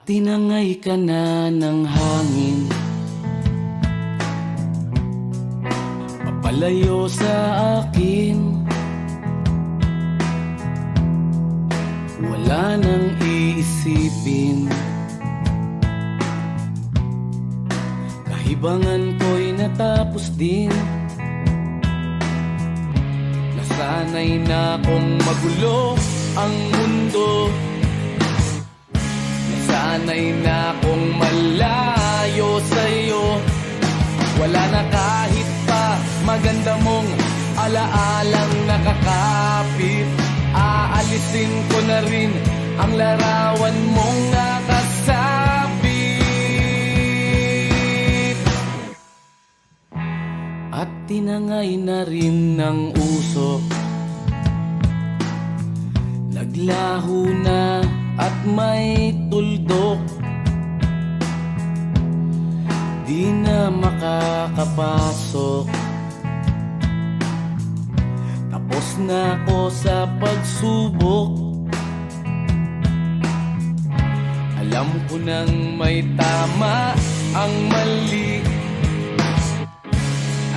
Tinangay ka na ng hangin, papalayo sa akin. Wala nang iisipin, kahibangan ko'y natapos din. Nasanay na kong magulo ang mundo, sanay na kong malayo sa'yo. Wala na kahit pa maganda mong alaalang nakakapit. Aalisin ko na rin ang larawan mong nakasabit. At tinangay na rin ng usok, naglaho na at may tuldok. Di na makakapasok, tapos na ako sa pagsubok. Alam ko nang may tama ang mali,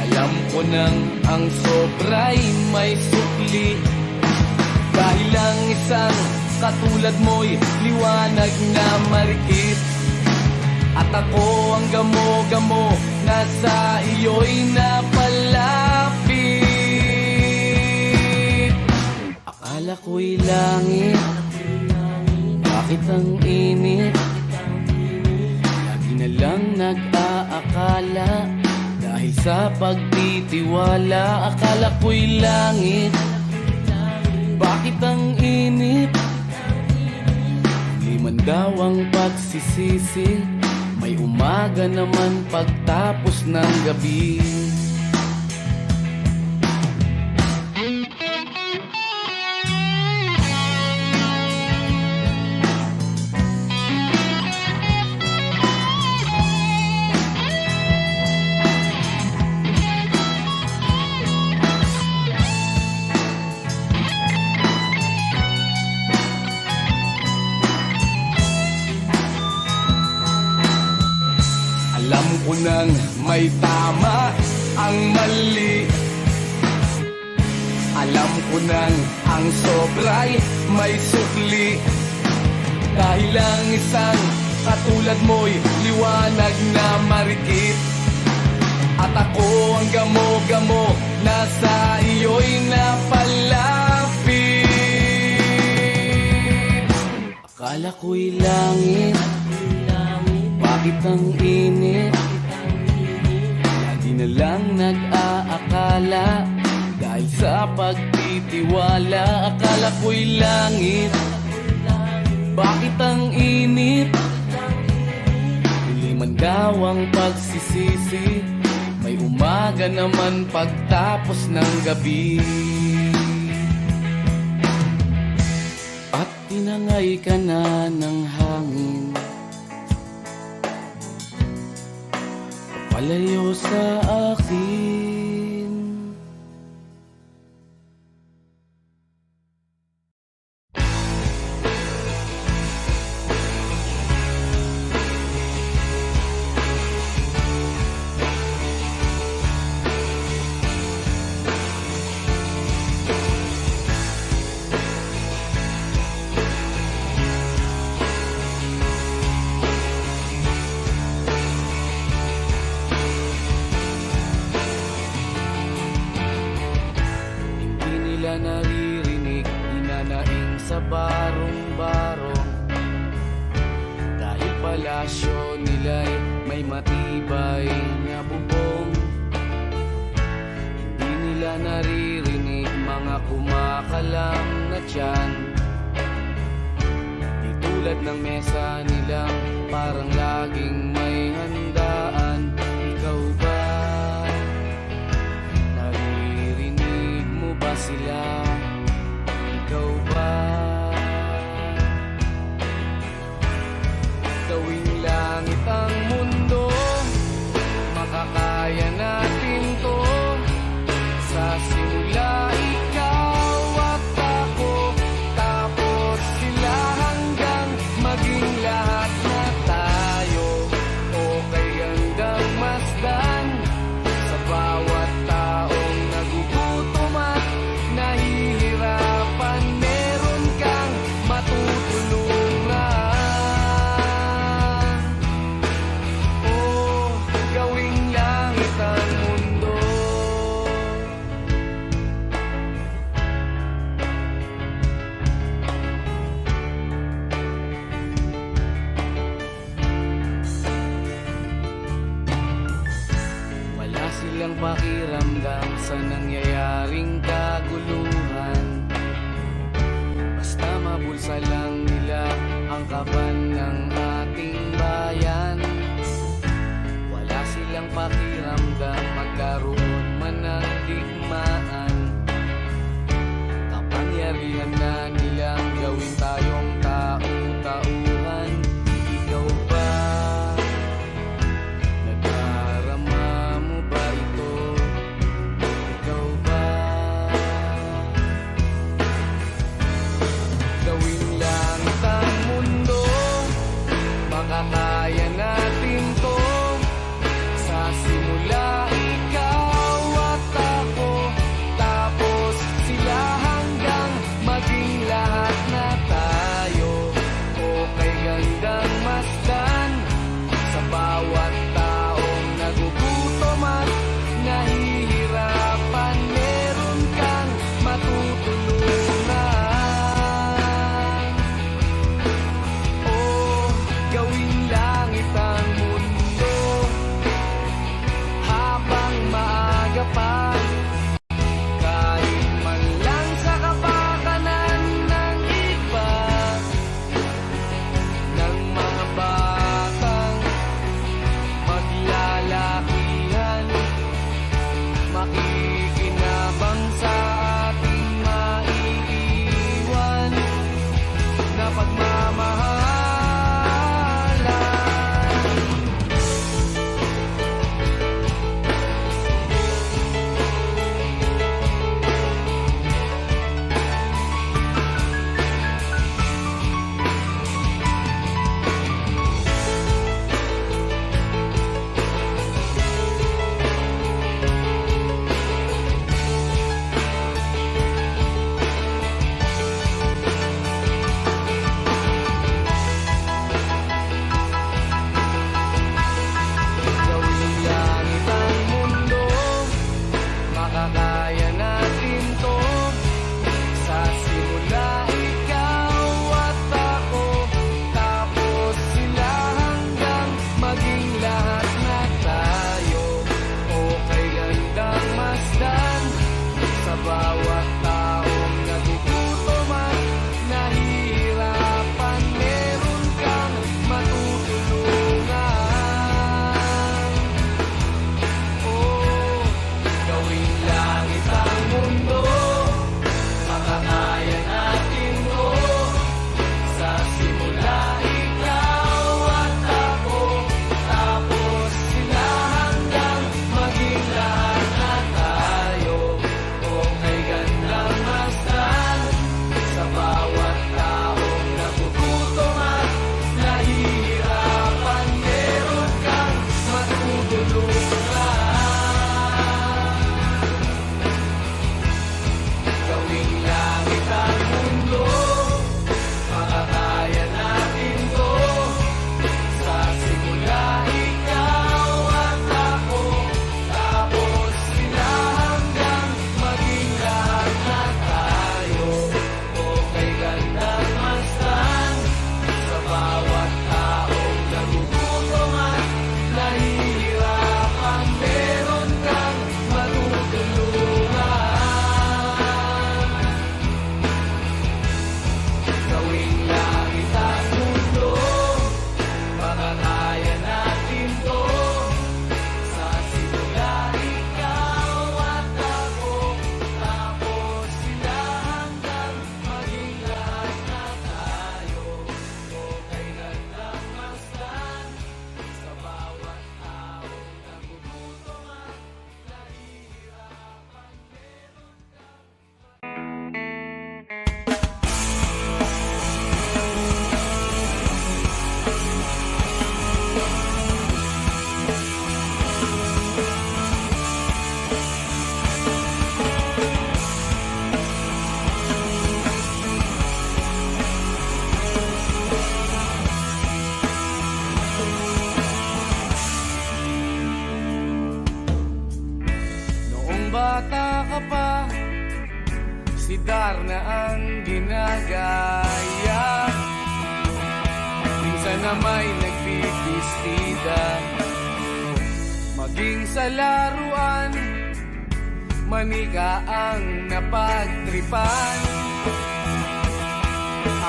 alam ko nang ang sobra'y may sukli. Dahil lang isang katulad mo'y liwanag na marikit, at ako ang gamo-gamo na sa iyo'y napalapit. Akala ko'y langit, bakit ang init? Lagi na lang nag-aakala, dahil sa pagtitiwala. Akala ko'y langit, bakit ang init? Liman daw ang pagsisisi, may umaga naman pagtapos ng gabi. Alam ko nang may tama ang mali, alam ko nang ang sobra'y may sukli. Dahil lang isang katulad mo'y liwanag na marikit, at ako ang gamo-gamo na sa iyo'y napalapit. Akala ko'y langit, bakit ang init? Lagi na lang nag-aakala, dahil sa pagtitiwala. Akala ko'y langit, bakit ang init? Huli man daw ang pagsisisi, may umaga naman pagtapos ng gabi. At tinangay ka na ng hangin, palayo sa akin. Naririnig, inanaing sa barong-barong, dahil palasyo nila'y may matibay na bubong. Hindi nila naririnig mga kumakalam na tiyan, di tulad ng mesa nilang parang laging may handaan. Ikaw ba? Sila, ikaw ba? Gawing langit ang mundo, makakaya natin to. Sa simula ikaw at ako, tapos sila hanggang maging lahat na pakiramdam sa nangyayaring kaguluhan. Basta mabulsa lang nila ang kaban ng ating bayan. Wala silang pakiramdam magkaroon man ng digmaan. Kapangyarihan na nilang gawin tayong tau-tauhan. Ikaw ba? Nadarama mo ba ito? Ikaw ba? Gawing langit ang mundo, makakaya natin to. Sa simula ikaw at ako, tapos sila hanggang maging lahat na tayo. Okay gandang masdan sa bawat taong nagugutom at nahihirapan. Meron kang matutulungan. Oh, gawing langit ang mundo habang maaga pa. Kahit man lang sa kapakanan ng iba, ng mga batang maglalakihan, makikinabang sa ating maiiwan na pagmamahalan. Gawing langit ang mundo, makakaya natin to. Sa simula ikaw at ako, tapos sila hanggang maging lahat na tayo. Okay gandang masdan sa bawat taong nagugutom at nahihirapan. Meron kang matutulungan. Oh, gawing langit ang mundo, makakaya natin to. Sa simula ikaw at ako, tapos sila hanggang maging lahat na tayo. Okay gandang masdan sa bawat taong nagugutom at nahihirapan. Meron kang matutulungan. Gawing langit ang mundo, makakaya natin to. Sa simula ikaw at ako, tapos sila hanggang maging lahat na tayo. Okay gandang masdan sa bawat taong nagugutom at nahihirapan. Meron kang matutulungan. Gawing langit ang mundo, makakaya natin to. Sa simula ikaw at ako, tapos sila hanggang maging lahat na tayo. Okay gandang masdan sa bawat taong nagugutom at nahihirapan. Noong bata ka pa, si Darna ang ginagaya. Minsan na may nagbibistida, maging sa laruan manika ang napagtripan.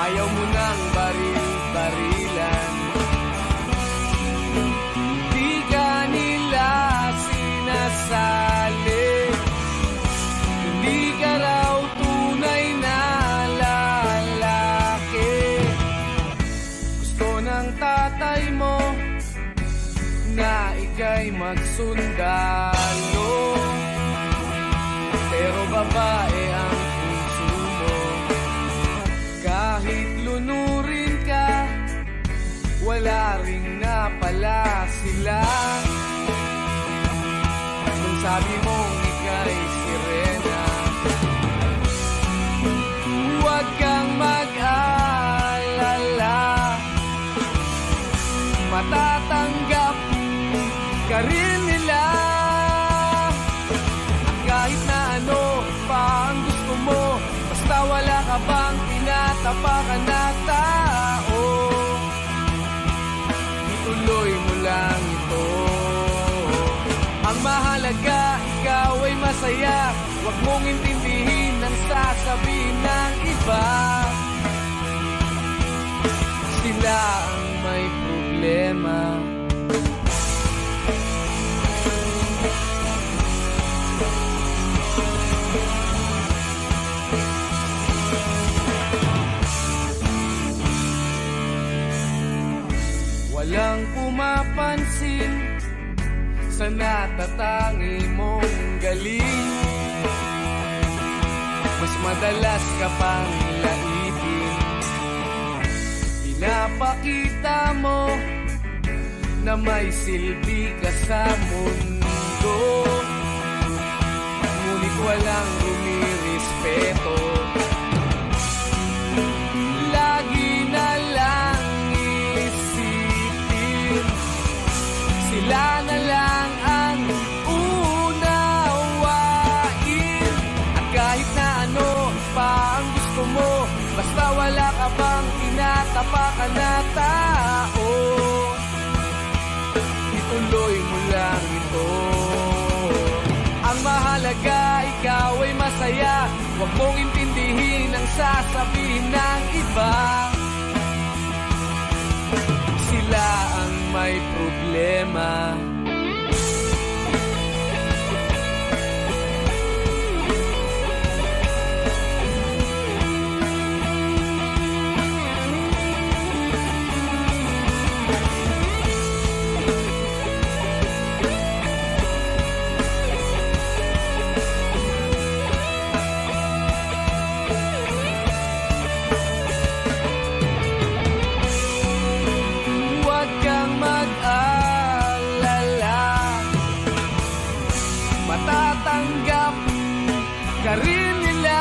Ayaw mo nang baril-barilan, di ka nila sinasali. Hindi ka raw tunay na lalaki. Gusto ng tatay mo na ika'y magsundalo, pero babae ang puso mo. Kahit lunurin ka, wala ring napala sila. Nung sabi mong ika'y sirena, huwag kang mag-alala, matatanggap ka rin nila. At kahit na ano pa ang gusto mo, basta wala ka bang tinatapakan na tao, ituloy mo lang ito. Ang mahalaga, ikaw ay masaya. Huwag mong intindihin ang sasabihin ng iba. Sila ang may problema. Walang pumapansin sa natatangi mong galing. Mas madalas ka pang laipin. Pinapakita mo na may silbi ka sa mundo, ngunit walang rumirespeto. Lagi na lang isipin, sila na lang ang unawain. At kahit na ano pa ang gusto mo, basta wala ka bang tinatapakan na tao, ituloy mo lang ito. Ang mahalaga, ikaw ay masaya. Huwag mong intindihin ang sasabihin ng iba. Sila ang may problema. Matatanggap ka rin nila.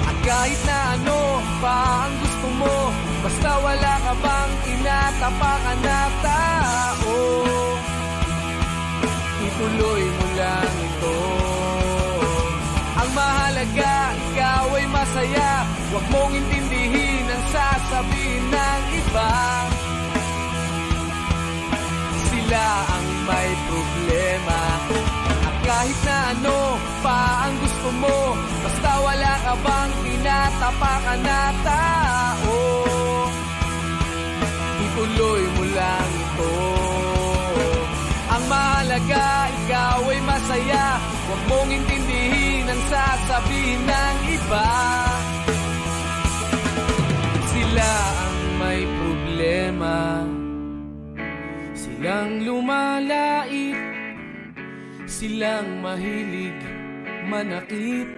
At kahit na ano pa ang gusto mo, basta wala ka bang tinatapakan na tao, ituloy mo lang ito. Ang mahalaga, ikaw ay masaya. Huwag mong intindihin ang sasabihin ng iba. Sila ang may problema. At kahit na ano pa ang gusto mo, basta wala ka bang tinatapakan na tao, ituloy mo lang ito. Ang mahalaga, ikaw ay masaya. Huwag mong intindihin ang sasabihin ng iba. Sila ang may problema. Silang lumalait, silang mahilig manakit,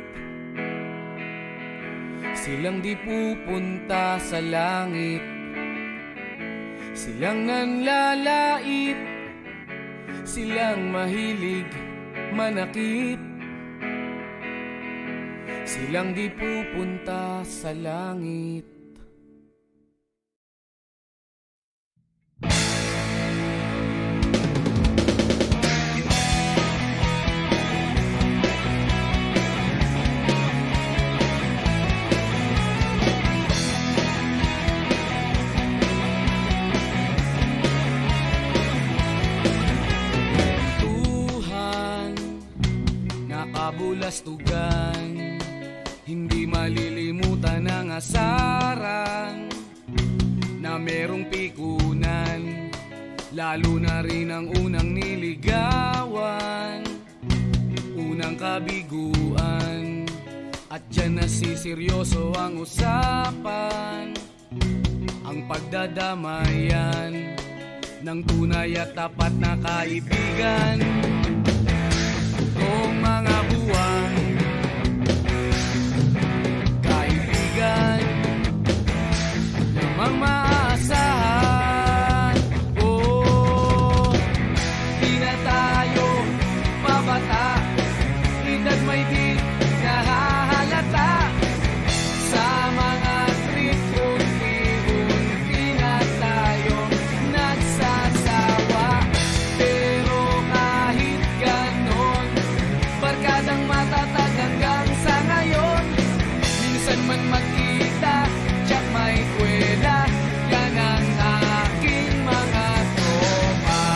silang di pupunta sa langit, silang nanlalait, silang mahilig manakit, silang di pupunta sa langit. kapastugan, hindi malilimutan ang asaran na merong pikunan, lalo na rin ang unang niligawan, unang kabiguan. At dyan nasiseryoso ang usapan, ang pagdadamayan ng tunay at tapat na kaibigan. Kung mga buwan, kaibigan, lamang maaasahan. Oh, di na tayo pabata, edad may di nahahalata. Sa mga trip, unti-unti na tayo nagsasawa. Pero kahit ganon, barkadang matatag hanggang sa ngayon. Minsan man magkita, tsak may kwela, yan ang aking mga tropa.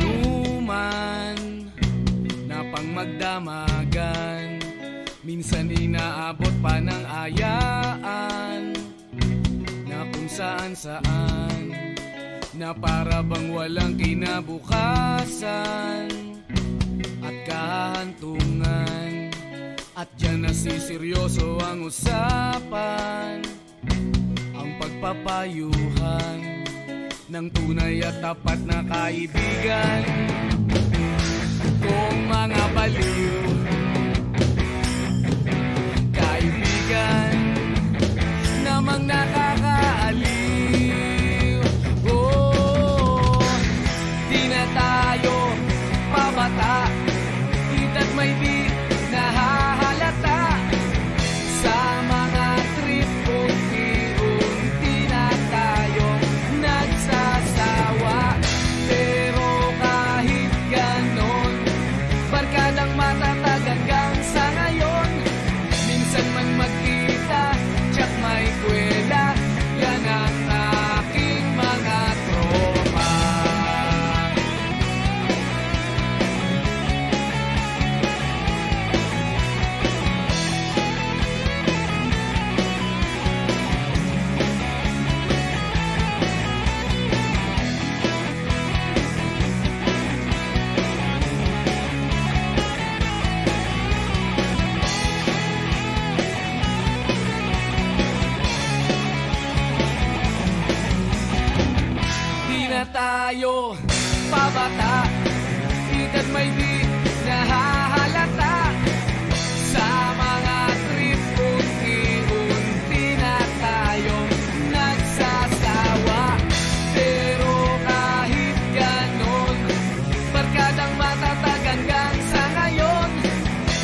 Inuman na pang magdamagan, minsan inaabot pa ng ayaan, na kung saan-saan, na para bang walang kinabukasan at kahantungan. At dyan nasiseryoso ang usapan, ang pagpapayuhan ng tunay at tapat na kaibigan. Kung mga baliw, kaibigan, namang nakakaaliw. Oh, di na tayo pabata, edad may di nahahalata. Sa mga trip, unti-unti na tayo nagsasawa. Pero kahit ganon, barkadang matatag hanggang sa ngayon. Minsan man magkita, tsak may kwela, yan ang aking mga tropa. Di na tayo pabata, edad may di nahahalata. Sa mga trip, unti-unti na tayo nagsasawa. Pero kahit ganon, barkadang matatag hanggang sa ngayon.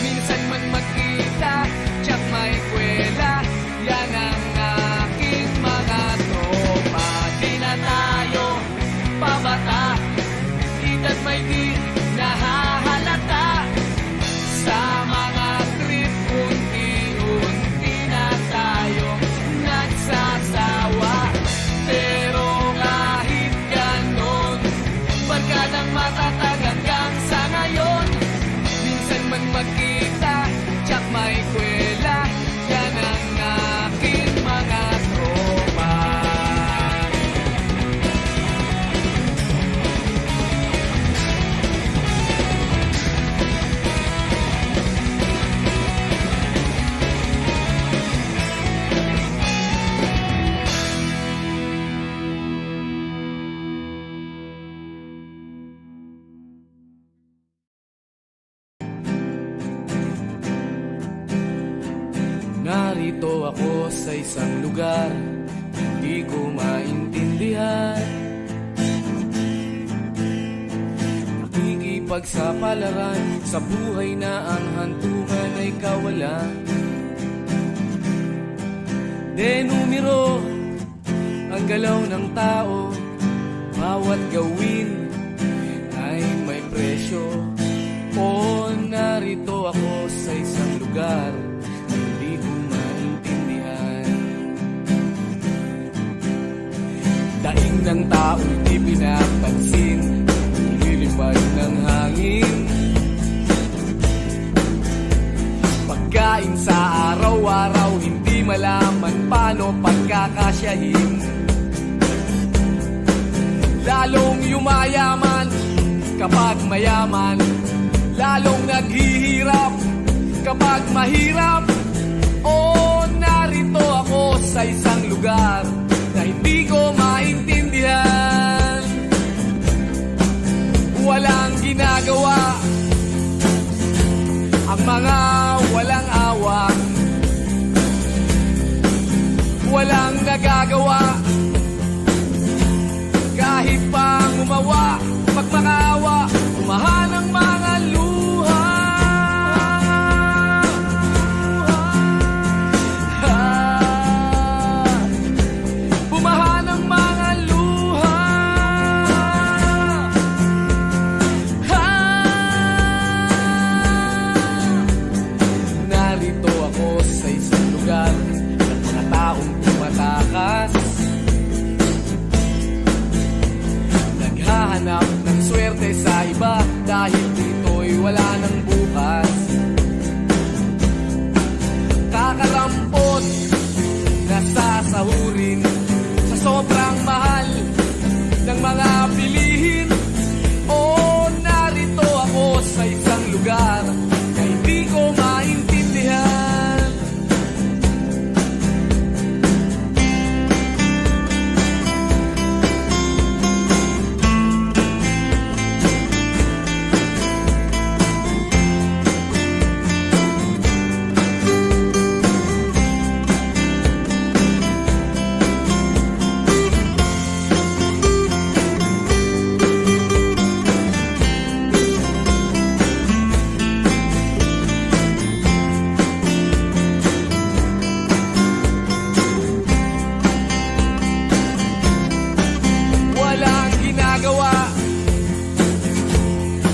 Minsan man magkita, tsak may kwela, yan ang aking mga tropa. Di na tayo pabata, edad may di nahahalata. Sa mga trip, unti-unti na tayo nagsasawa. Pero kahit ganon, barkadang matatag hanggang sa ngayon. Minsan man magkita, tsak may kwela, yan ang aking mga tropa. Narito ako sa isang lugar, hindi ko maintindihan. Nakikipagsapalaran sa buhay na ang hantungan ay kawalan. Denumero ang galaw ng tao, bawat gawin ay may presyo. O narito ako sa isang lugar, daing ng tao'y di pinapansin, nililipad ng hangin. Pagkain sa araw-araw, hindi malaman paano pagkakasyahin. Lalong yumayaman kapag mayaman, lalong naghihirap kapag mahirap. Oh, narito ako sa isang lugar na hindi ko maintindihan. Walang ginagawa ang mga walang awa, walang nagagawa kahit pang umawa, pagmakaawa, umahan ang mga luha. Bumahan ang mga luha. Narito ako sa isang lugar ng mga taong tumatakas, naghahanap ng swerte sa iba dahil dito'y wala ng bukas. Kakarampot na sasahurin sa sobrang mahal ng mga bilihin. Oh, narito ako sa isang lugar na hindi ko maintindihan. Walang ginagawa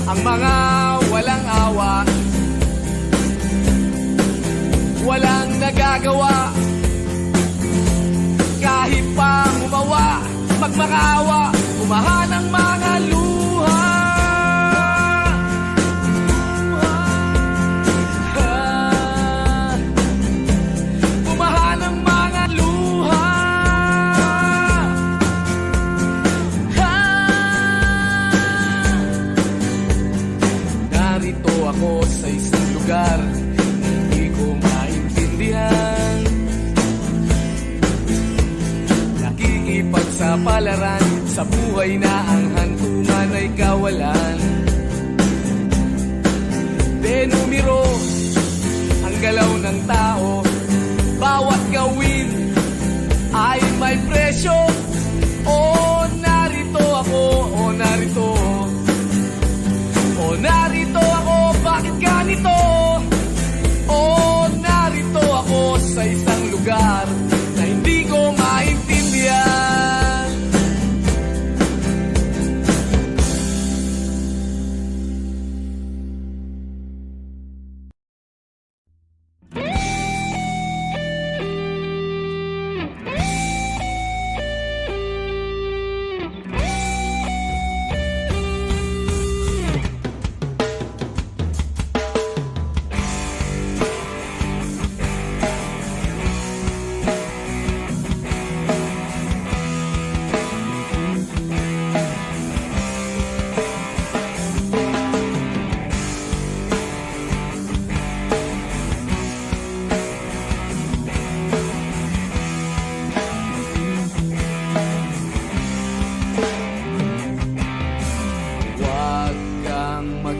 ang mga walang awa, walang nagagawa kahit pang umawa, magmakaawa, umahan ang mga luha. Umahan ang mga luha. Narito ako sa isang lugar na hindi ko maintindihan. Nakikipagsapalaran sa buhay na ang hantungan ay kawalan. Denumero ang galaw ng tao, bawat gawin ay may presyo. Oh, narito ako, oh, narito. Oh, narito ako, bakit ganito? Oh, narito ako sa isang lugar na hindi ko maintindihan.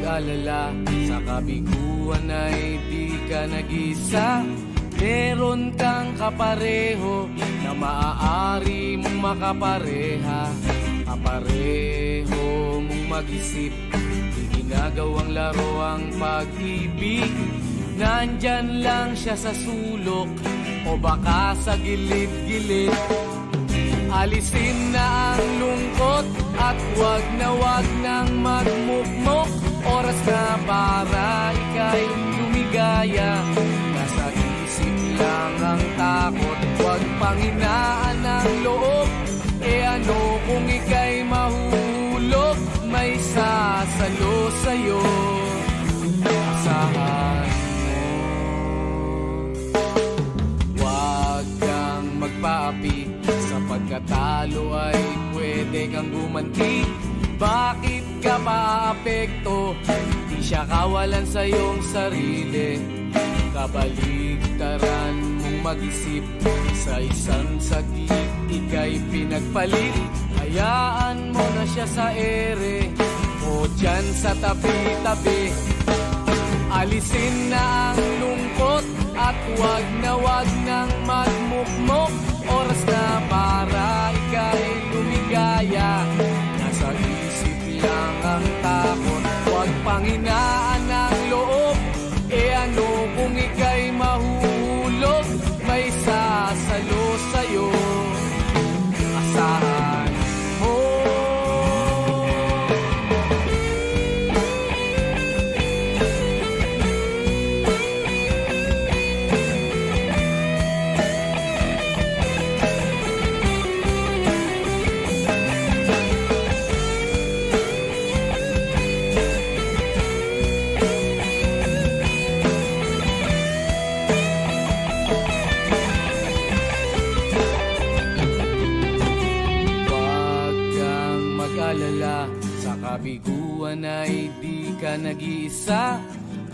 mag-alala, sa kabiguan ay di ka nag-isa. Meron kang kapareho na maaari mong makapareha. Kapareho mong mag-isip, di ginagawang laro ang pag-ibig. Nandyan lang siya sa sulok o baka sa gilid-gilid. Alisin na ang lungkot at wag nang magmukmok. Oras na para ika'y lumigaya. Nasa isip lang ang takot, wag panghinaan ang loob. E ano kung ika'y mahuhulog, may sasalo sa'yo. Asahan mo. Huwag kang magpaapi, sa pagkatalo ay pwede kang gumanti. Bakit ka maapekto? Di siya kawalan sa iyong sarili. Kabaligtaran mong mag-isip, sa isang sagip ika'y pinagpalit. Hayaan mo na siya sa ere o dyan sa tabi-tabi. Alisin na ang lungkot at wag nang magmukmok. Oras na para ika'y lumigaya, nasa isip lang ang takot. Huwag panghinaan ang loob, ano kung ika'y mahuhulog, may sasalo sa'yo. Asahan mo. Sa kabiguan ay di ka nag-iisa.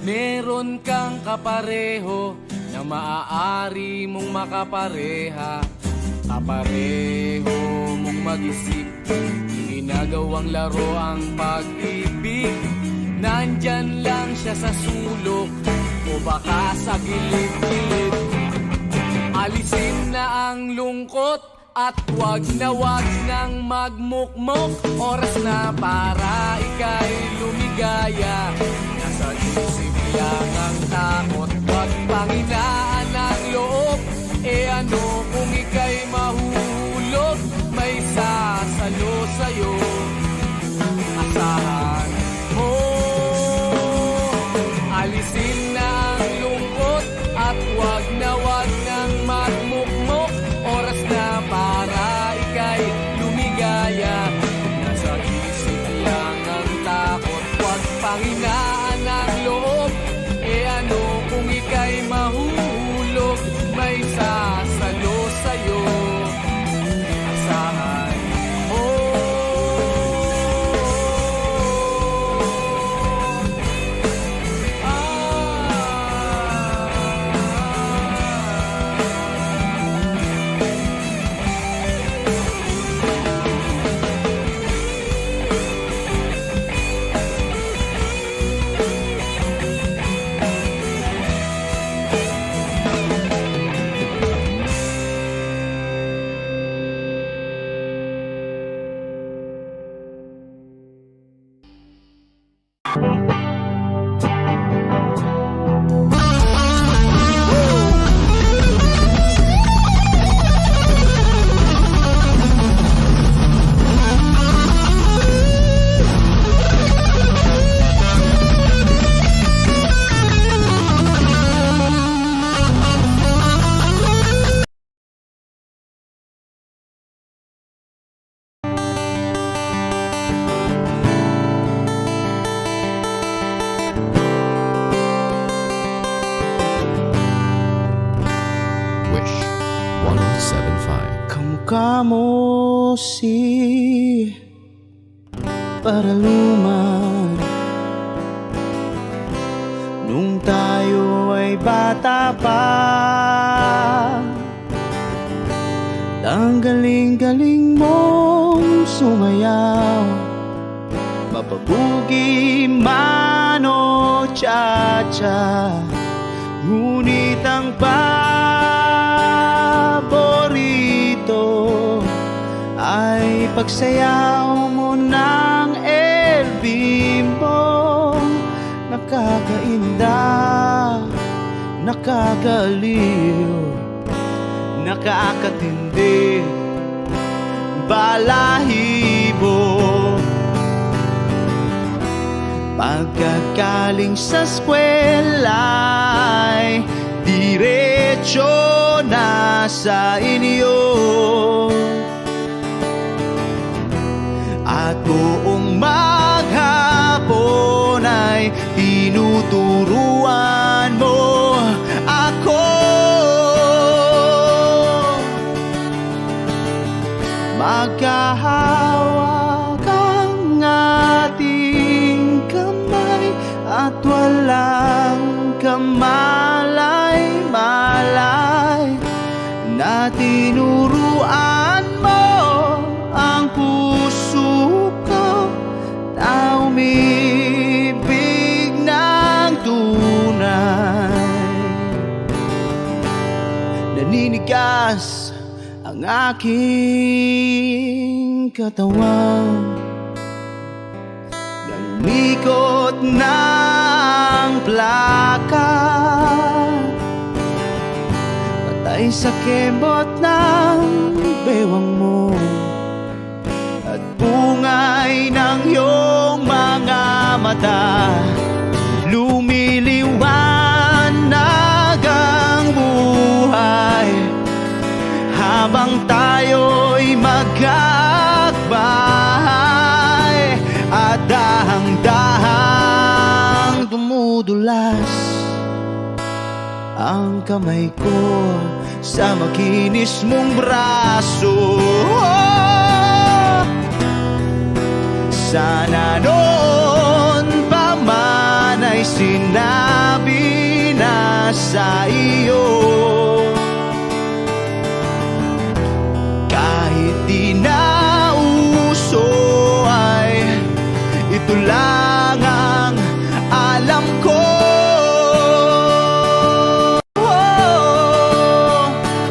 Meron kang kapareho na maaari mong makapareha. Kapareho mong mag-isip, ginagawang laro ang pag-ibig. Nandyan lang siya sa sulok o baka sa gilid-gilid. Alisin na ang lungkot at wag nang magmukmok. Oras na para ika'y lumigaya, nasa isip lang ang takot. Wag panghinaan ang loob, ano kung ika'y mahuhulog, may sasalo sa'yo. Asahan mo. Alisin na ang lungkot at wag nang magmukmok. Oras na para ika'y lumigaya, nasa isip lang ang takot. Huwag panghinaan ang loob, ano kung ika'y mahuhulog, may sasalo sa'yo. Asahan mo. Kamukha mo si Paraluman nung tayo ay bata pa. Ang galing-galing mong sumayaw, mapabugi man o cha-cha. Ngunit ang paborito ay pagsayaw mo ng El Bimbo. Nakakainda, nakakaliw, nakakatindi, balahibo. Pagkagaling sa eskwela ay diretso na sa inyo. turuan mo ako. Magkahawak ang ating kamay at walang kamalay-malay na tinuruan mo ang puso ko na umibig ng tunay. Naninigas ang aking katawan, namikot ng plaka, patay sa kembot ng bewang mo at bungay ng iyong mga mata. Lumiliwanag ang buhay habang tayo'y magkakbahay at dahang-dahang dumudulas ang kamay ko sa makinis mong braso. Sana noon pa man ay sinabi na sa iyo, kahit di na uso ay ito lang ang alam ko.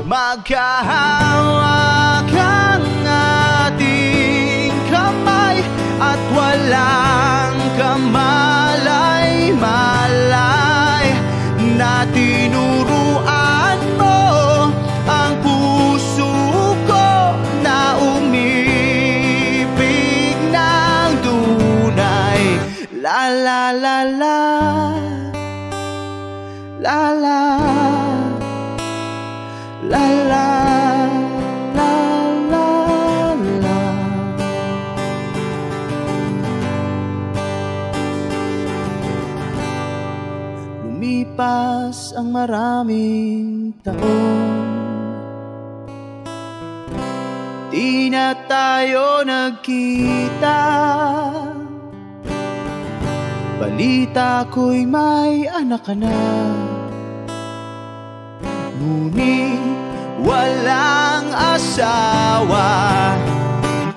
Magkahawak ang ating kamay at walang kamalay-malay na tinuruan mo ang puso ko na umibig ng tunay. La la la la, la la, la la, la la, la. Lumipas ang maraming taon, di na tayo nagkita. Balita ko'y may anak ka na, ngunit walang asawa.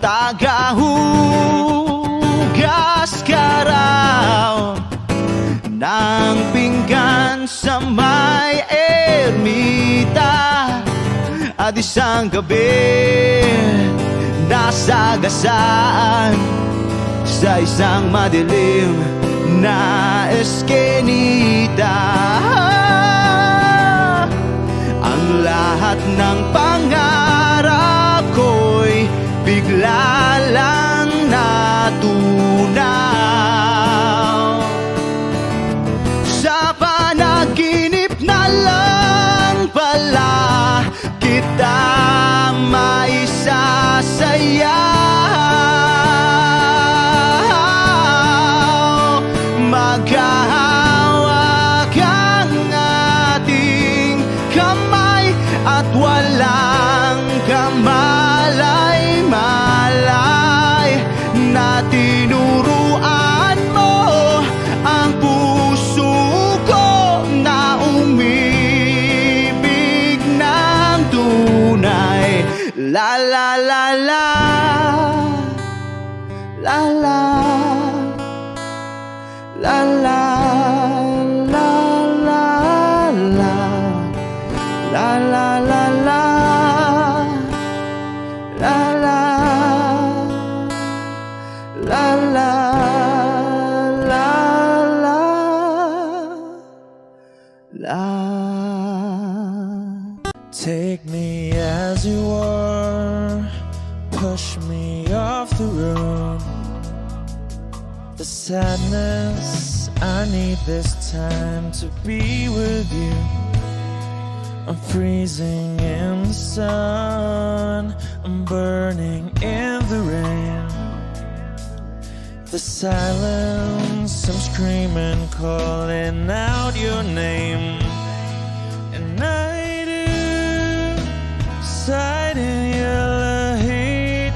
Tagahugas ka raw ng pinggan sa may ermita at isang gabi nasagasaan sa isang madilim na eskenita. Ang lahat ng pangarap ko'y bigla lang natunaw. Sa panaginip na lang pala kita maisasayaw. Magkahawak ang ating kamay at walang kamalay-malay na tinuruan mo ang puso ko na umibig ng tunay. La la la la, la la, la la, la la, la, la la la la, la la, la la, la la, la. Take me as you are, push me off the road. The sadness, I need this time to be with you. I'm freezing in the sun, I'm burning in the rain. The silence some screaming, calling out your name. And I do, sight in yellow heat.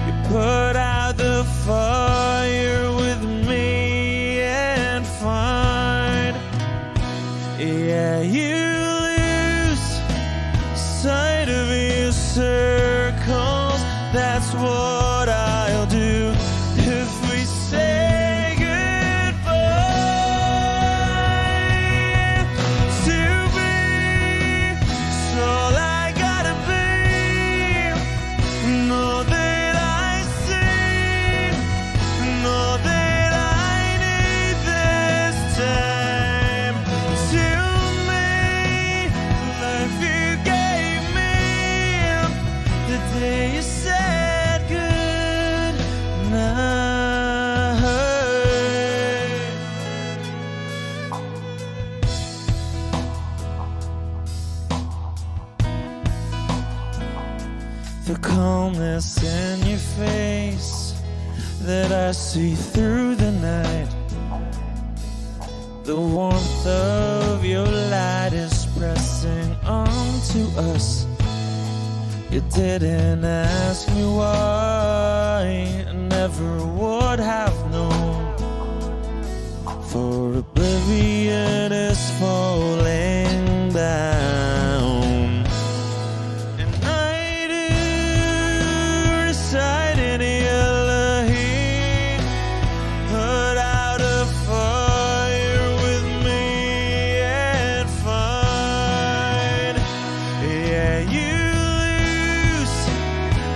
You put out the fire with me and find, yeah, you lose sight of your circles. That's what I'll do if we say goodbye. To be, it's all I gotta be. Know that I see, know that I need this time. To me, life you gave me the day you said good night. The calmness in your face that I see through the night. The warmth of your light is pressing onto us. You didn't ask me why, I never would have known. For oblivion is falling down. And I do reside in yellow heat. Put out a fire with me and find, yeah, you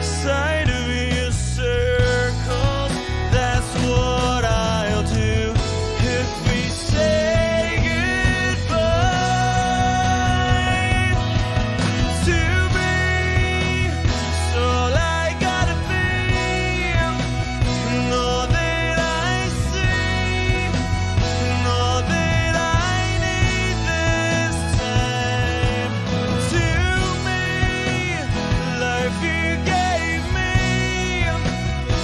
sight of your circles. That's what I'll do if we say goodbye. To be, it's all I gotta be. Know that I see, know that I need this time. To me, life you gave me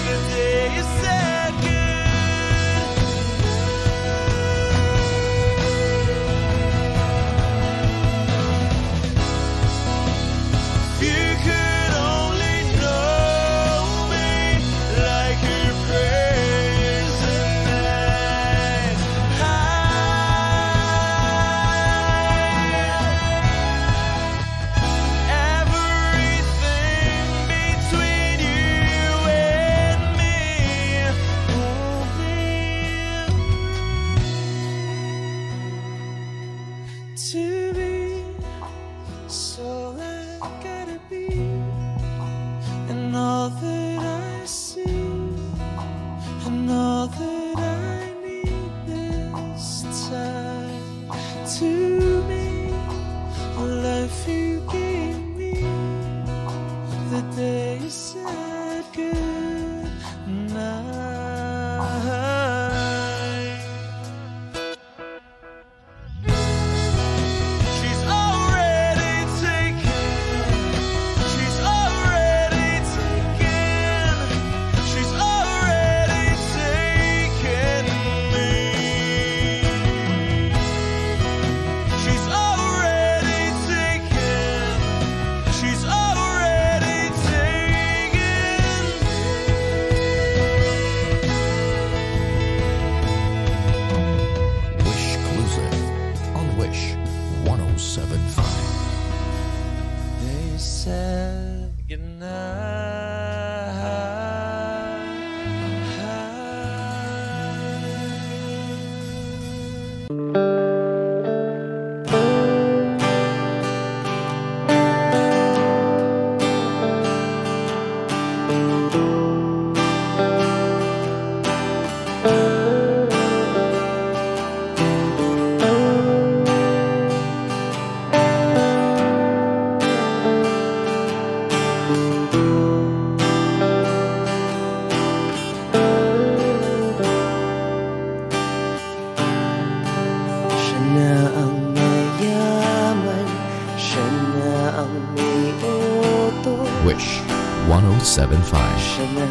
the day you said good. If you could only know me like your prayers at night. Everything between you and me won't be to be. So I gotta be, and all that I see, and all that I need this time. To me, life you gave me the day you said good night. She's already taken. She's already taken. She's already taken me. She's already taken. She's already taken Wish Exclusive on Wish 1075. They said siya na ang mayaman, siya na ang may utos, Wish 1075. siya na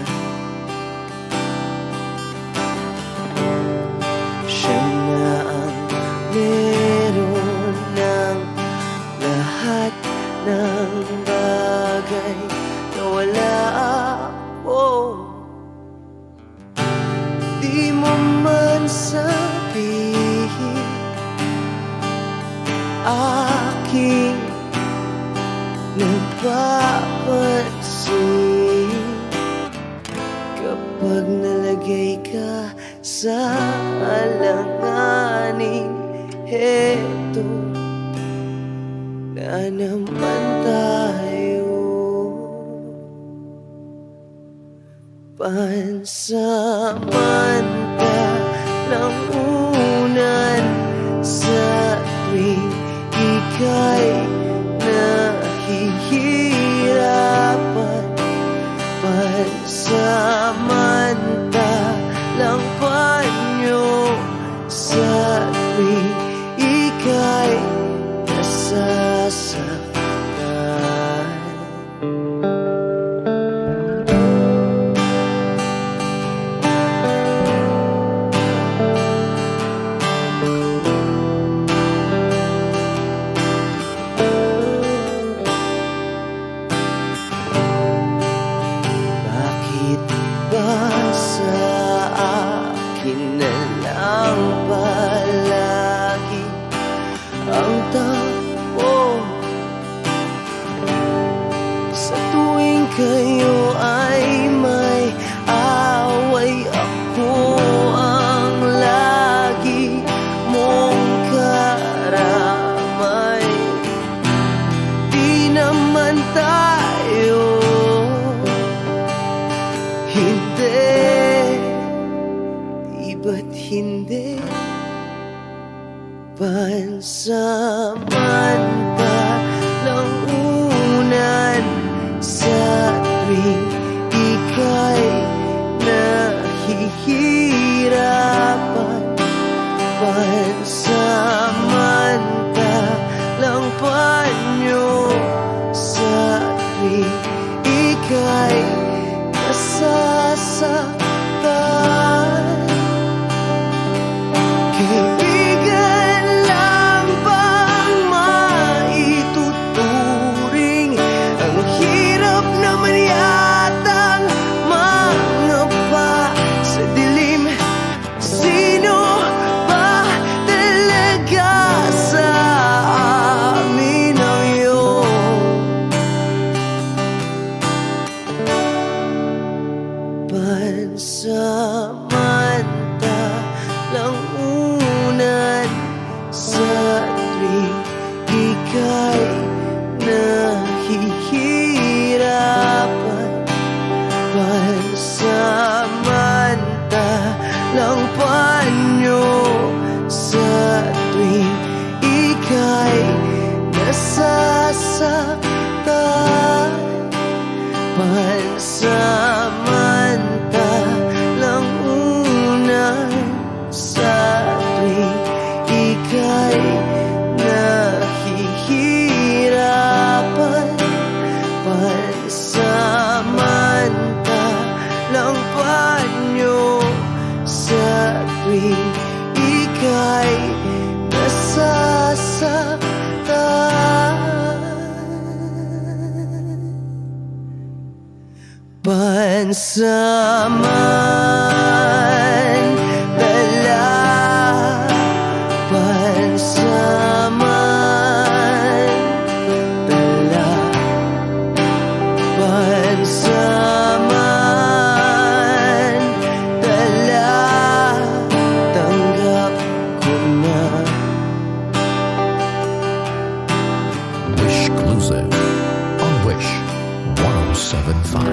Pag nalagay ka sa alanganin, heto na naman tayo. Pansamantalang unan sa tuwing ika'y nahihirapan. Pansamantalang panyo sa tuwing ika'y nasasaktan. Bakit ba sa akin na lang palagi ang takbo? Sa tuwing kayo ay may away, ako ang lagi mong karamay. Di naman tayo, hindi, di ba't hindi? Pansamantalang unan sa tuwing ika'y nahihirapan. Pansamantalang panyo sa tuwing ika'y nasasaktan. Kaibigan lang bang maituturing? Ang hirap naman yatang mangapa sa dilim. Sino ba talaga sa amin ang iyong pansamantalang unan sa tuwing ika'y nahihirapan? Pansamantalang panyo sa tuwing ika'y nasasaktan. Pansamantalang unan sa tuwing ika'y nahihirapan. Pansamantalang panyo sa tuwing ika'y nasasaktan. Pansamantala, pansamantala, pansamantala, tanggap ko na. Wish Exclusive on Wish 1075.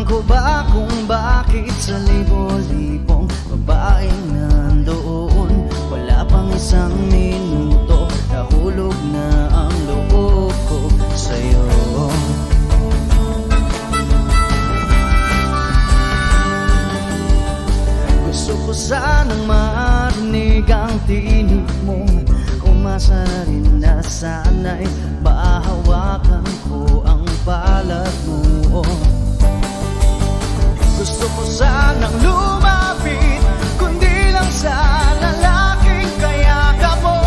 ko ba kung bakit sa libo-libong babaeng nandoon wala pang isang minuto, nahulog na ang loob ko sa'yo. Gusto ko sanang marinig ang tinig mo, umasa na rin na sana'y mahawakan ko ang palad mo. Gusto ko sanang lumapit, kundi lang sa lalaking kayakap mo.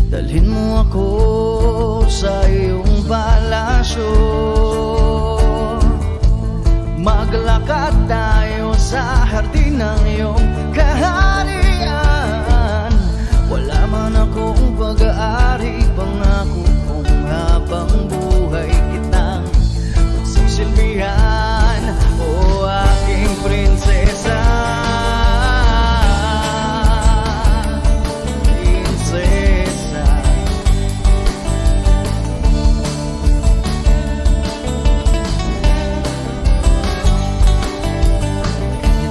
Dalhin mo ako sa iyong palasyo, maglakad tayo sa hardin ng iyong kaharian. Wala man akong pag-aari, pangako kong habang buhay kitang pagsisilbihan, o aking prinsesa. Prinsesa,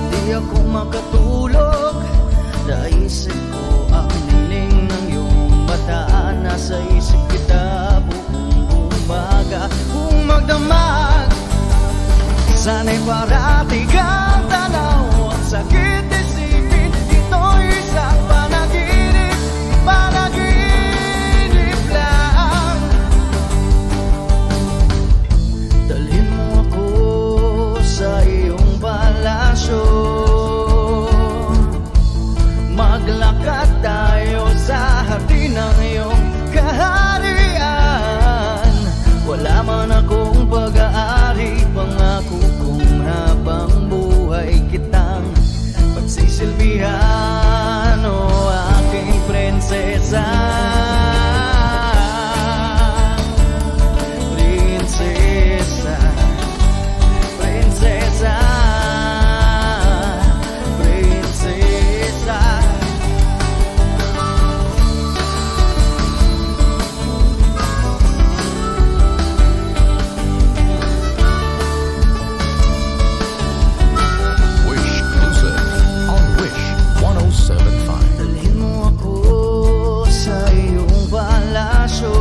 hindi ako makatulog, naisip ko ang nining ng iyong mata. Nasa isip kita buong umaga, kung magdamag sana'y parati kang tanaw. Ang sakit isipin, ito'y isang panaginip, panaginip lang. Dalhin mo ako sa iyong palasyo, maglakad tayo sa hardin ng iyong kaharian. Wala man akong pag-aari, pangako kong habang buhay kitang pagsisilbihan, o aking prinsesa. Prinsesa, prinsesa, prinsesa. Wish Exclusive on Wish 107.5. Dalhin mo ako sa iyong palasyo,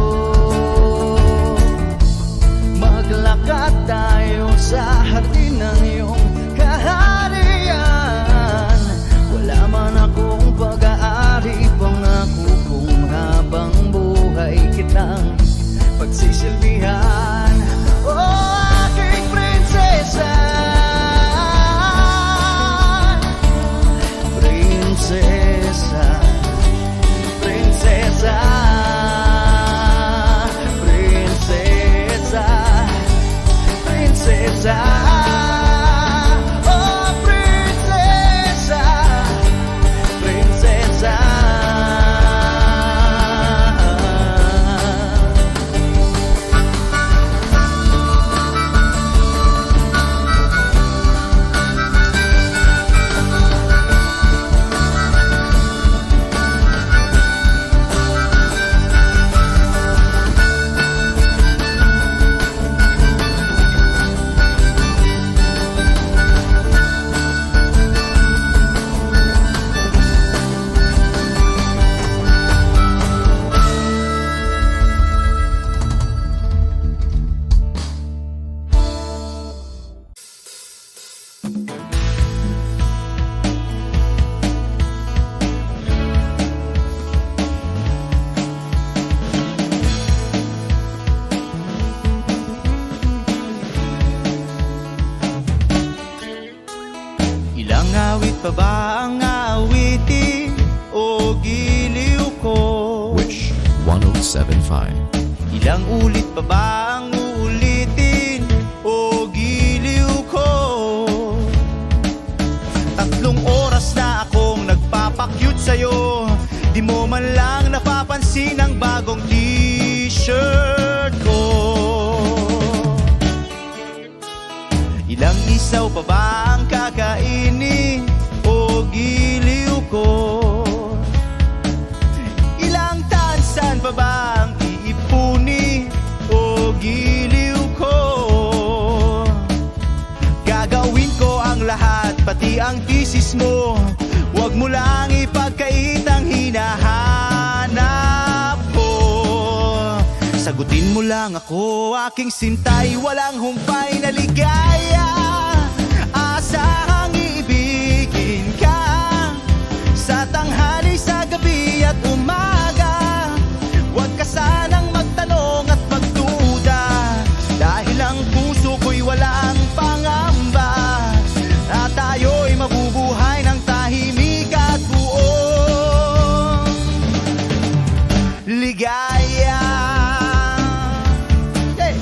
maglakad tayo sa hardin ng iyong kaharian. Wala man akong pag-aari, pangako kong habang buhay kitang pagsisilbihan, o aking prinsesa. Prinsesa, prinsesa, prinsesa, prinsesa, oh prinsesa, prinsesa. Ilang awit pa ba ang awitin, o giliw ko? Wish 107.5. Ilang ulit pa ba ang uulitin, o giliw ko? 3 oras na akong nagpapakyut sa'yo, di mo man lang napapansin ang bagong t-shirt ko. Ilang isaw pa ba ang kakainin, o giliw ko? Ilang tansan pa ba ang mali ang thesis mo. Huwag mo lang ipagkait ang hinahanap ko. Sagutin mo lang ako, aking sintay, walang humpay na ligaya. Asahang iibigin ka sa tanghali, sa gabi at umaga. Huwag ka sanang magtanong at magduda, dahil ang puso ko'y walang pangamba, at tayo'y mabubuhay ng tahimik at buong ligaya. Hey!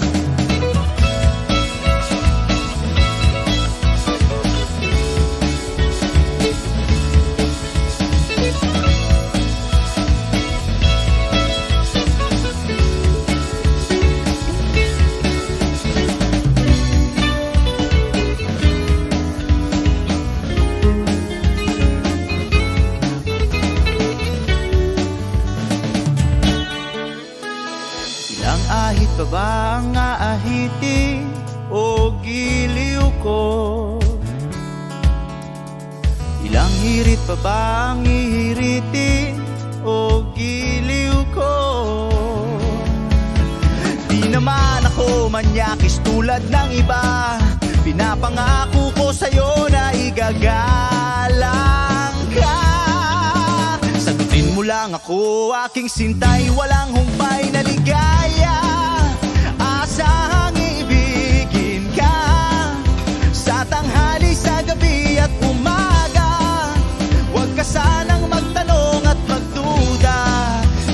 Ilang ahit pa ba ang aahitin o giliw ko? Ilang hirit pa ba ang ihiritin o giliw ko? Di naman ako manyakis tulad ng iba, pinapangako ko sa'yo na igagalang ka. Sagutin mo lang ako, aking sintay, walang humpay na ligaya. Asahang ibigin ka sa tanghali, sa gabi at umaga. Huwag ka sanang magtanong at magduda,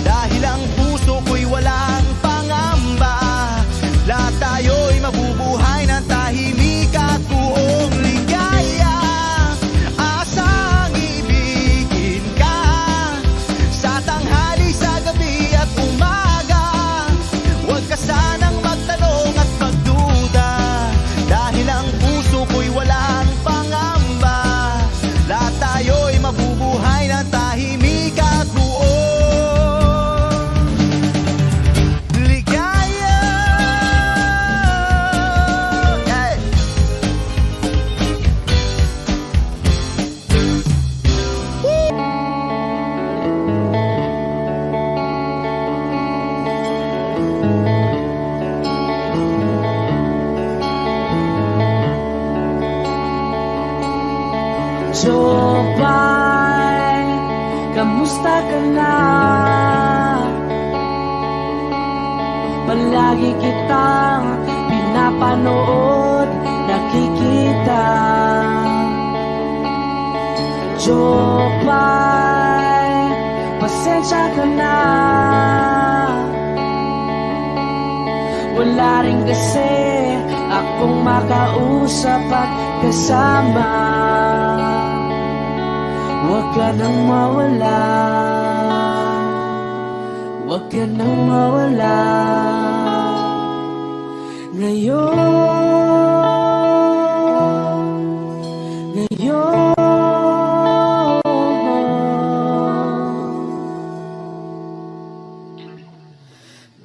dahil ang puso ko'y walang pangamba. Lahat tayo'y mabubuhay ng tahimik at buong ligaya. Asahang ibigin ka sa tanghali, sa gabi at umaga. Huwag ka sanang magtanong at magduda, dahil ang puso ko'y walang pangamba. Lahat tayo'y mabubuhay ng tahimik at buong ligaya. Hey! Jopay, kamusta ka na? Palagi kitang pinapanood, nakikita. Jopay, pasensya ka na. Wala rin kasi akong makausap at kasama. Huwag ka nang mawala, huwag ka nang mawala. Ngayon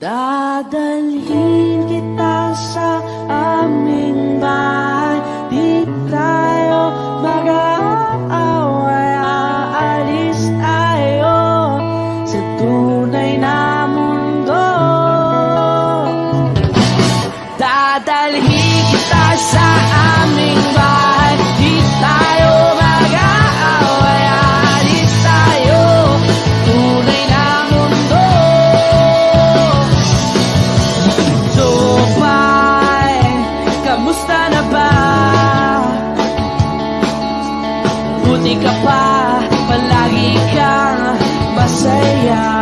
dadalhin kita sa aming bahay. Di tayo mag-aaway, aalis tayo sa tunay na mundo. Dadalhin kita sa aming bahay. Di tayo mag-aaway, aalis tayo tunay na mundo. Jopay, kamusta na ba? Buti ka pa, palagi kang masaya.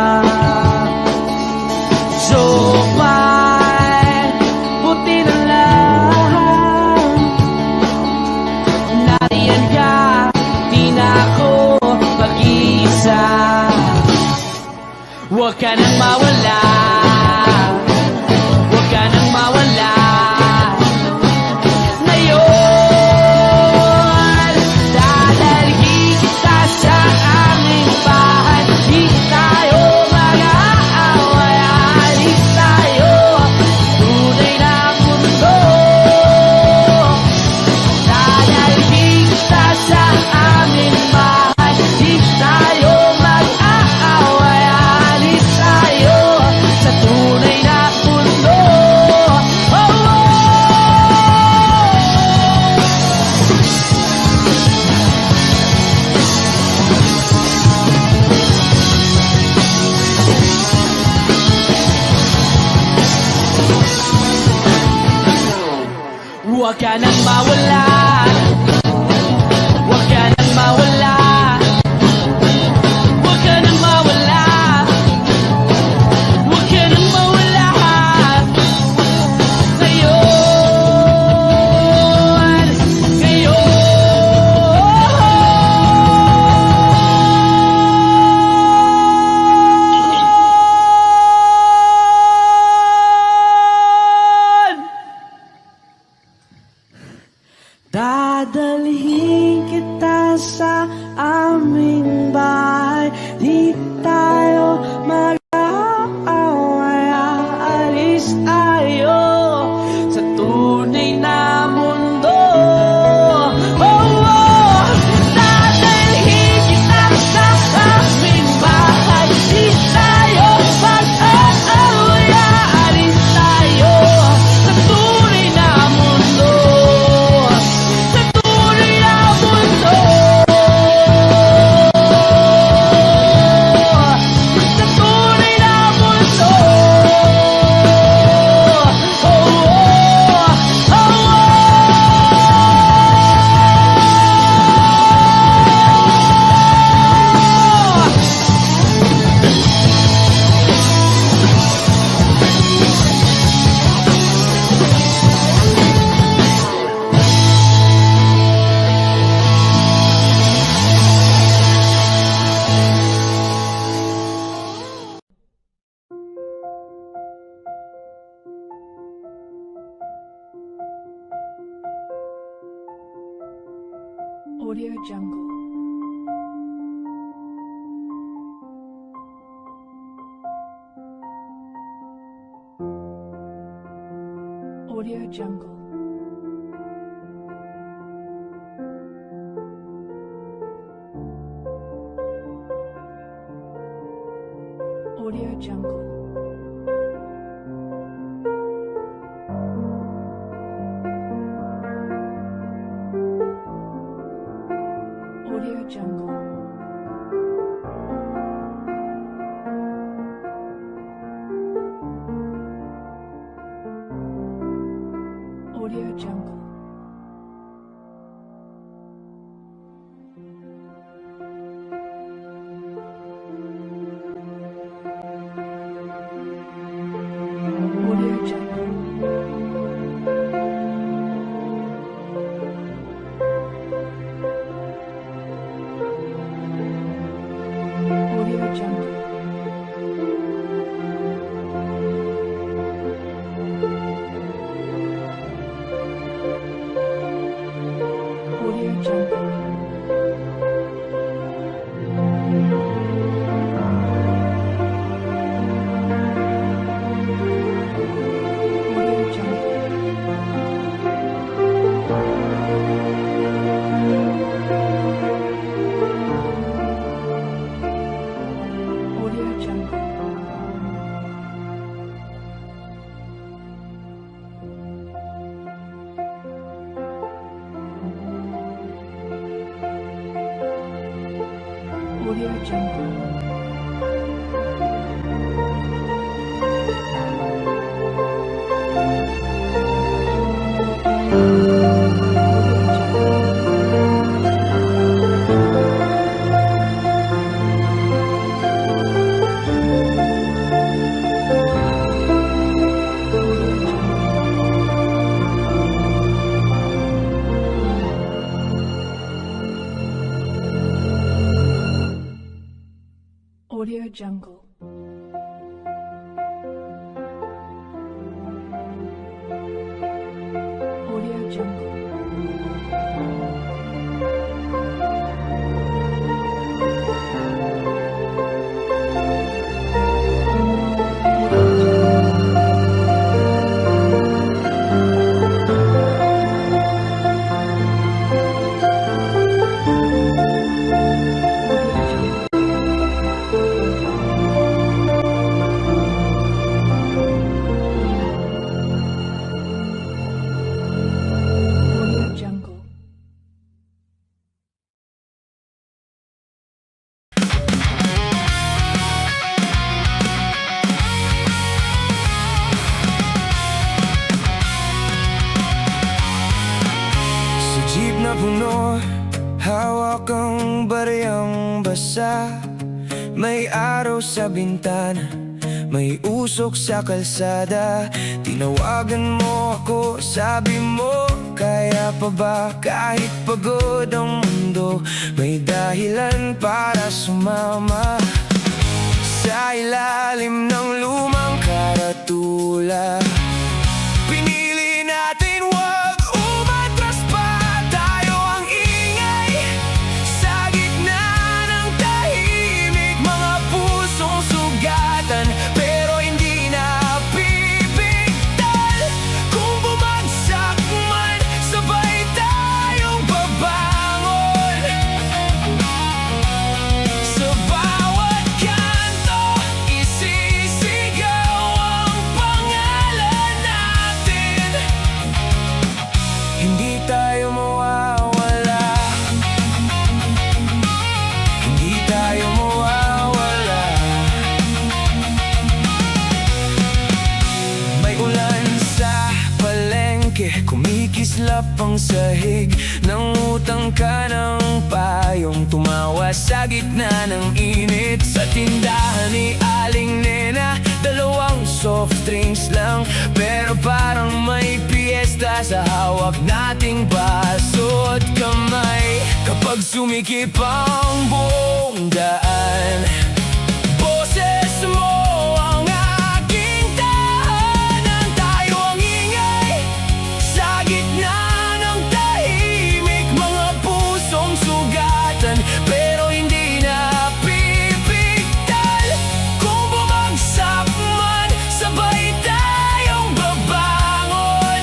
Jopay, buti na lang nariyan ka, di na ako mag-iisa. Huwag ka nang mawala, huwag ka nang mawala. Ngayon, dadalhin kita sa aming bahay. Di tayo mag-aaway, aalis tayo tunay na mundo. Dadalhin kita sa Huwag ka nang mawala, huwag ka nang mawala, huwag ka nang mawala, huwag ka nang mawala. Ngayon, dadalhin kita sa aming bahay. Di tayo mag-aaway. Aalis tayo sa tunay na mundo. Oh, oh, dadalhin kita sa aming bahay. Di tayo mag-aaway. Aalis tayo sa tunay na mundo. Audio Jungle. Audio Jungle. Audio Jungle. Audio Jungle. Audio Jungle. Audio Jungle. Audio Jungle. Audio Jungle. Audio Jungle. Audio Jungle. Audio Jungle. Audio Jungle. Audio Jungle. Audio Jungle. pag-asa. May araw sa bintana, may usok sa kalsada. Tinawagan mo ako, sabi mo, kaya pa ba kahit pagod ang mundo? May dahilan para sumama sa ilalim ng lumang karatula. Pinili natin wag umatras pa, tayo ang ingay sa gitna ng tahimik. Mga pusong sugatan pero hindi na pipigtal. Kung bumagsak man, sabay tayong babangon. Sa bawat kanto, isisigaw ang pangalan natin. Hindi tayo mawawala, hindi tayo mawawala. May ulan sa palengke, kumikislap ang sahig. Nangutang ka ng payong, tumawa sa gitna ng init. Sa tindahan ni Aling Nena, dalawang soft drinks lang, pero parang may piyesta sa hawak nating baso at kamay. Kapag sumikip ang buong daan, boses mo ang aking tahanan. Tayo ang ingay sa gitna ng tahimik. Mga pusong sugatan pero hindi na pipigtal. Kung bumagsak man, sabay tayong babangon.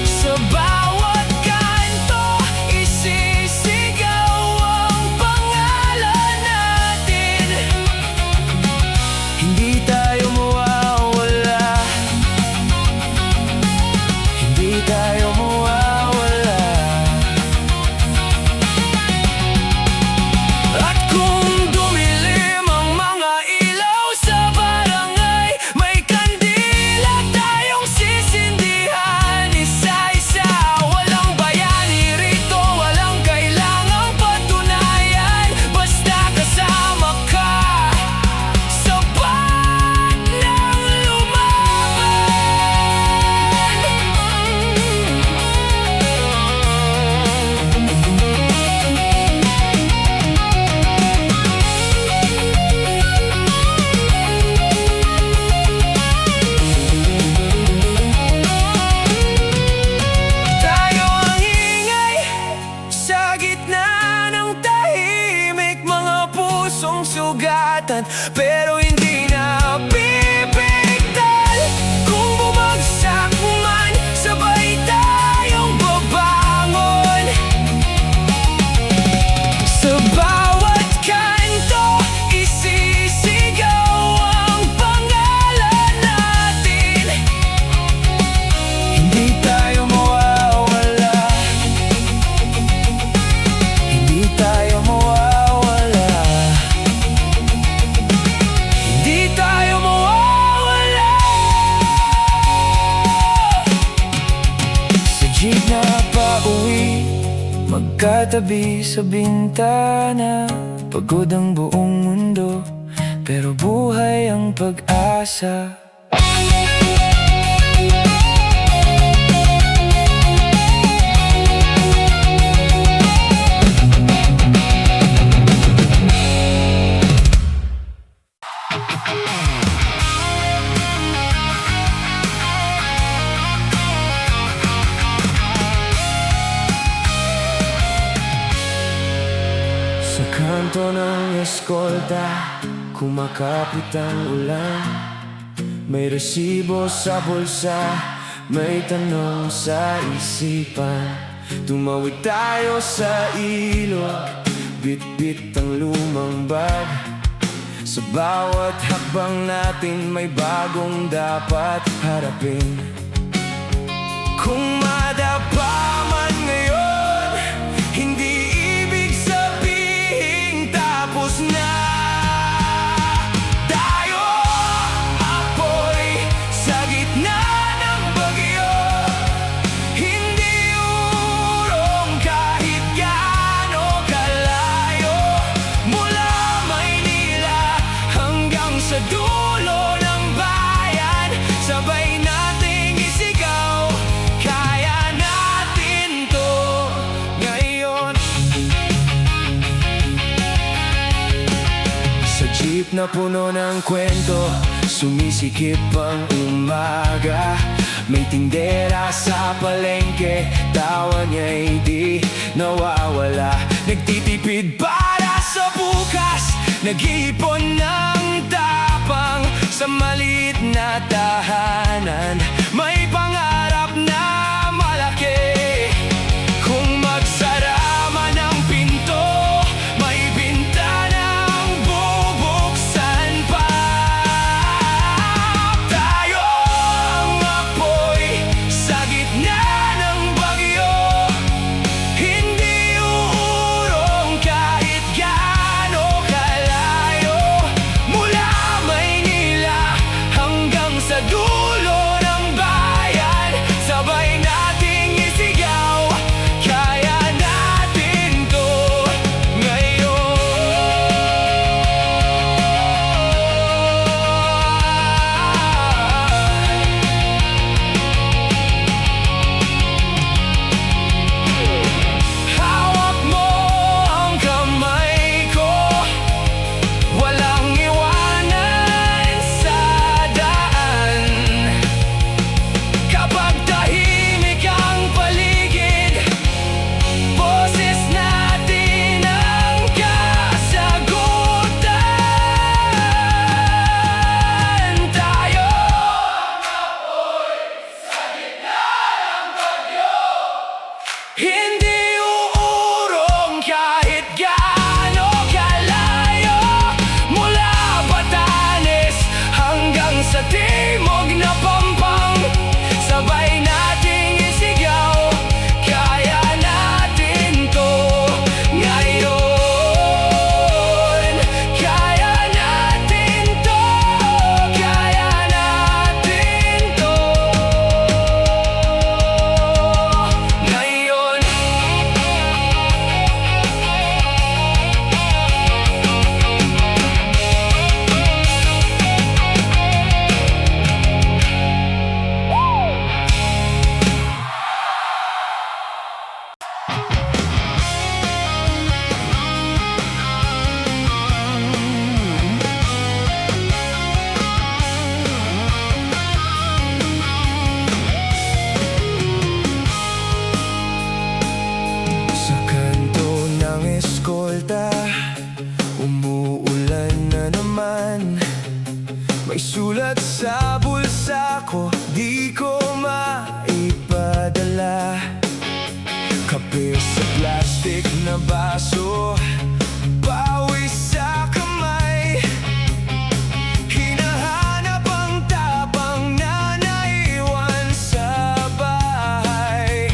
Sa bawat kanto, isisigaw ang pangalan natin. Hindi tayo mawawala, hindi tayo mawawala. At kung dumilim ang mga ilaw sa barangay, may kandila tayong sisindihan isa-isa. Walang bayani rito, walang kailangang patunayan. Basta kasama ka, sapat ng lumaban. Tayo ang ingay sa gitna ng tahimik. Mga pusong sugatan pero hindi na pipigtal. Kung bumagsak man, sabay tayong babangon. Sa bawat kanto, isisigaw ang pangalan natin. Hindi tayo mawawala, hindi tayo mawawala, hindi tayo mawawala. Sa jeep na pauwi, magkatabi sa bintana. Pagod ang buong mundo, pero buhay ang pag-asa. Sa kanto ng eskolta, kumakapit ang ulan. May resibo sa bulsa, may tanong sa isipan. Tumawid tayo sa ilog, bit-bit ang lumang bag. Sa bawat hakbang natin may bagong dapat harapin. Kung madapa man ngayon, hindi ibig sabihin tapos na. Tayo, apoy sa gitna ng bagyo, hindi urong kahit gaano kalay. sa dulo ng bayan. Sabay nating isigaw, kaya natin to ngayon. Sa jeep na puno ng kwento, sumisikip ang umaga. May tindera sa palengke, tawa niya'y di nawawala. Nagtitipid para sa bukas, nag-iipon ng tapang. Sa maliit na tahanan, may pangarap na malaki. Kung magsara man ang pinto, may bintanang bubuksan pa. Tayo ang apoy sa gitna ng bagyo, hindi uurong kahit gaano kalayo. Mula Maynila hanggang sa dulo ng bayan, sabay nating isigaw, kaya natin to ngayon. Hawak mo ang kamay ko, walang iwanan sa daan. Kapag tahimik ang paligid, boses natin ang kasagutan. Tayo ang apoy sa gitna ng bagyo, hindi uurong kahit gaano kalayo. Mula Batanes hanggang sa timog na Pampang, sabay nating isigaw, kaya natin to ngayon. Kaya natin to, kaya natin to ngayon. Sa kanto ng eskolta, umuulan na naman. May sulat sa bulsa ko, di ko maipadala. Kape sa plastic na baso, pawis sa kamay. Hinahanap ang tapang na naiwan sa bahay.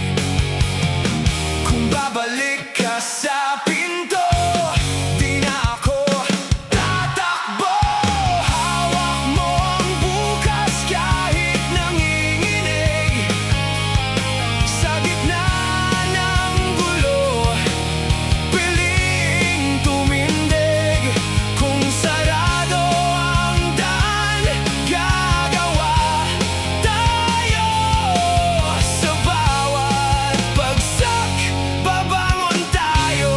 Kung babalik ka sa pinto, di na ako tatakbo. Hawak mo ang bukas kahit nanginginig. Sa gitna ng gulo, piling tumindig. Kung sarado ang daan, gagawa tayo. Sa bawat bagsak, babangon tayo.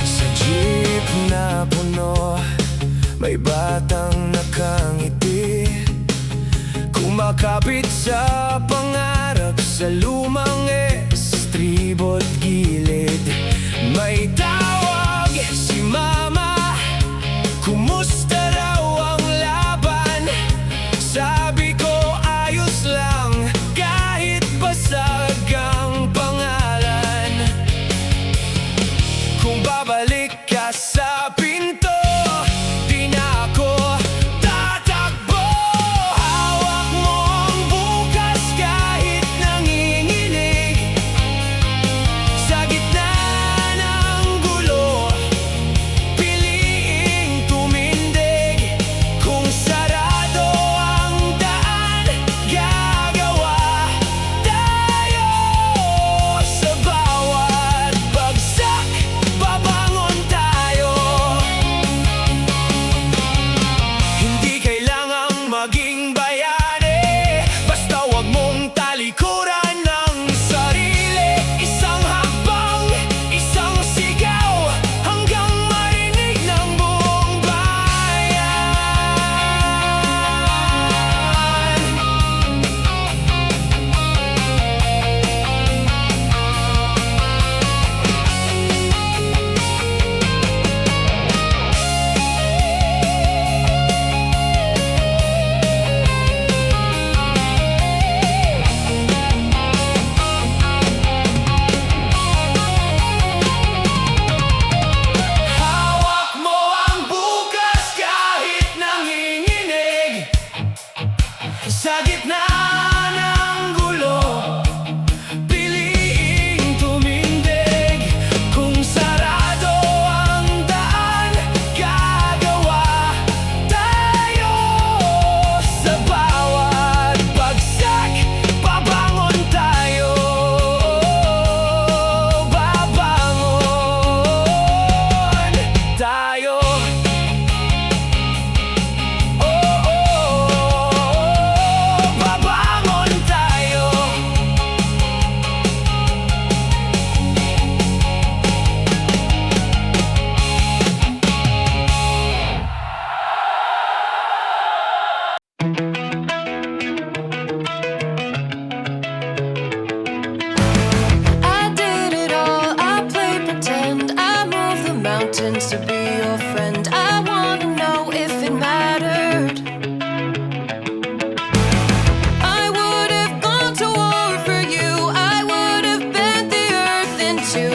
Sa jeep na puno, may batang nakangiti, kumakapit sa pangarap sa lumang estribot gilid. May tawag si mama, kumusta raw ang laban? Sabi ko ayos lang, kahit basag ang pangalan. Kung babalik ka sa pinto, di na ako tatakbo. Hawak mo ang bukas kahit nanginginig. Sa gitna ng gulo, piliing tumindig. Kung sarado ang daan, gagawa tayo. Sa bawat bagsak, babangon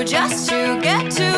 just to get to